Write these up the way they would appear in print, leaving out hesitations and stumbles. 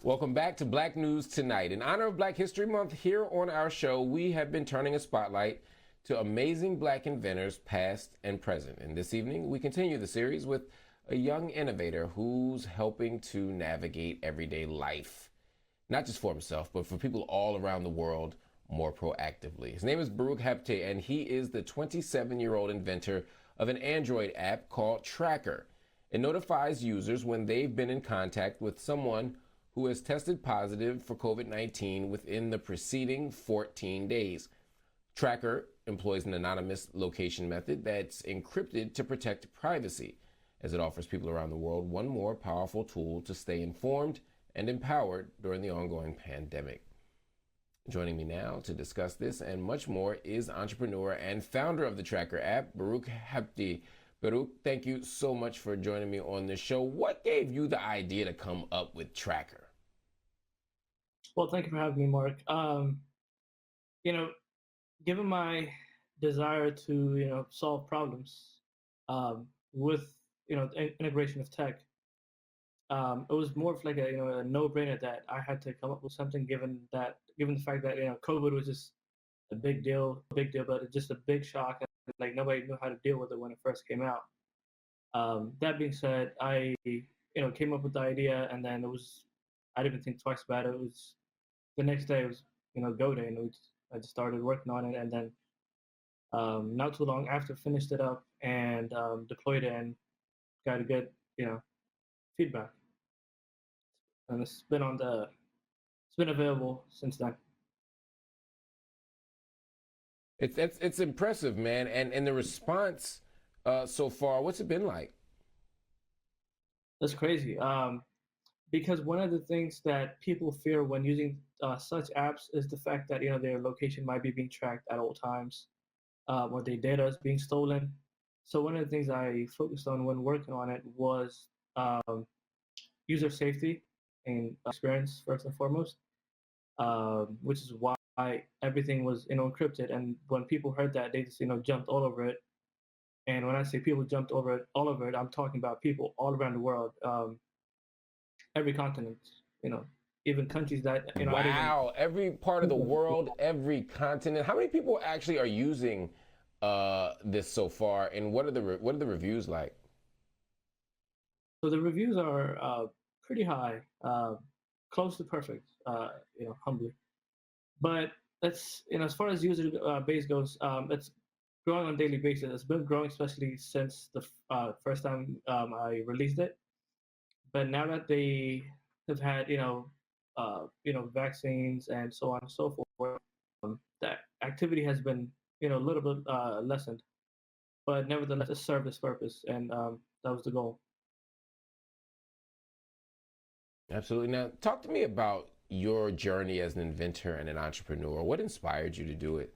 Welcome back to Black News Tonight. In honor of Black History Month, here on our show, we have been turning a spotlight to amazing Black inventors, past and present. And this evening, we continue the series with a young innovator who's helping to navigate everyday life, not just for himself, but for people all around the world more proactively. His name is Beruk Habte, and he is the 27-year-old inventor of an Android app called Tracker. It notifies users when they've been in contact with someone who has tested positive for COVID-19 within the preceding 14 days. Tracker employs an anonymous location method that's encrypted to protect privacy, as it offers people around the world one more powerful tool to stay informed and empowered during the ongoing pandemic. Joining me now to discuss this and much more is entrepreneur and founder of the Tracker app, Beruk Habte. Beruk, thank you so much for joining me on this show. What gave you the idea to come up with Tracker? Well, thank you for having me, Mark. Given my desire to, solve problems with, integration of tech, it was more of like a no-brainer that I had to come up with something given the fact that, COVID was just a big deal, but it's just a big shock. And, like nobody knew how to deal with it when it first came out. That being said, I, came up with the idea, and then I didn't even think twice about it. It was the next day. It was, go day, and I just started working on it, and then not too long after, finished it up and deployed it, and got a good, feedback. And it's been available since then. It's impressive, man. And the response so far, what's it been like? That's crazy. Because one of the things that people fear when using such apps is the fact that their location might be being tracked at all times, or their data is being stolen. So one of the things I focused on when working on it was user safety and experience first and foremost, which is why everything was encrypted. And when people heard that, they just jumped all over it. And when I say people jumped all over it, I'm talking about people all around the world, every continent, even countries that Wow, every part of the world, every continent. How many people actually are using this so far, and what are the reviews like? So the reviews are pretty high, close to perfect, humbly. But it's as far as user base goes, it's growing on a daily basis. It's been growing, especially since the first time I released it. But now that they have had vaccines and so on and so forth, that activity has been a little bit lessened. But nevertheless, it served its purpose, and that was the goal. Absolutely. Now, talk to me about your journey as an inventor and an entrepreneur. What inspired you to do it?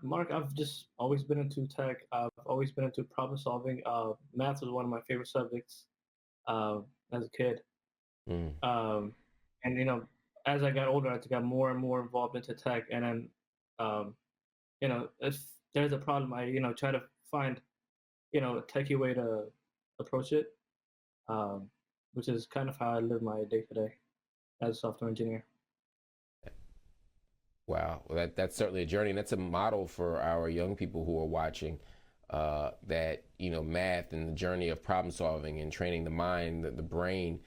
Mark, I've just always been into tech. I've always been into problem solving. Math was one of my favorite subjects as a kid. And as I got older, I just got more and more involved into tech. And then, if there's a problem, I try to find a techie way to approach it, which is kind of how I live my day to day as a software engineer. Wow, well, that's certainly a journey, and that's a model for our young people who are watching. That math and the journey of problem solving and training the mind, the brain,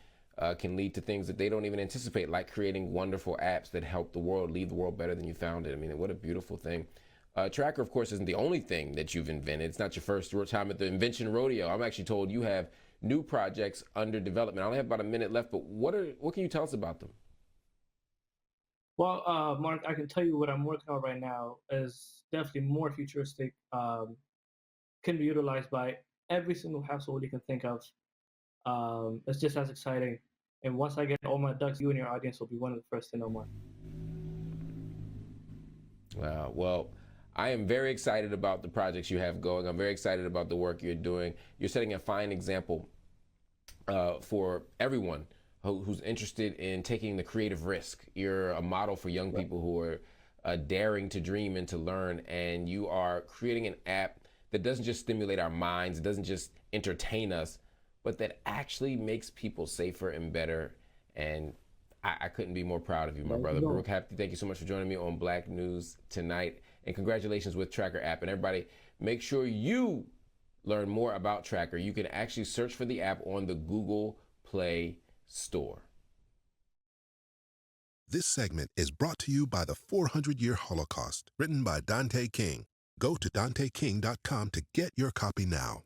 can lead to things that they don't even anticipate, like creating wonderful apps that help the world, leave the world better than you found it. I mean, what a beautiful thing. Tracker, of course, isn't the only thing that you've invented. It's not your first time at the invention rodeo. I'm actually told you have new projects under development. I only have about a minute left, but what can you tell us about them? Well, Mark, I can tell you what I'm working on right now is definitely more futuristic, can be utilized by every single household you can think of. It's just as exciting. And once I get all my ducks, you and your audience will be one of the first to know more. Wow. Well, I am very excited about the projects you have going. I'm very excited about the work you're doing. You're setting a fine example for everyone who's interested in taking the creative risk. You're a model for young people who are daring to dream and to learn, and you are creating an app that doesn't just stimulate our minds, it doesn't just entertain us, but that actually makes people safer and better. And I couldn't be more proud of you, my brother. Beruk Habte, thank you so much for joining me on Black News Tonight. And congratulations with Tracker app. And everybody, make sure you learn more about Tracker. You can actually search for the app on the Google Play Store. This segment is brought to you by The 400-Year Holocaust, written by Dante King. Go to danteking.com to get your copy now.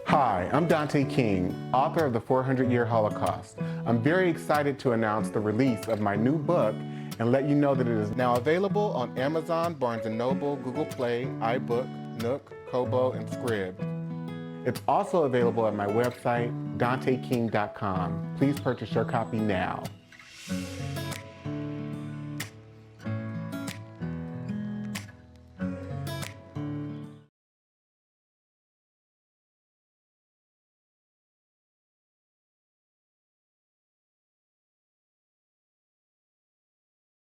Hi, I'm Dante King, author of The 400-Year Holocaust. I'm very excited to announce the release of my new book and let you know that it is now available on Amazon, Barnes & Noble, Google Play, iBook, Nook, Kobo, and Scribd. It's also available at my website, danteking.com. Please purchase your copy now.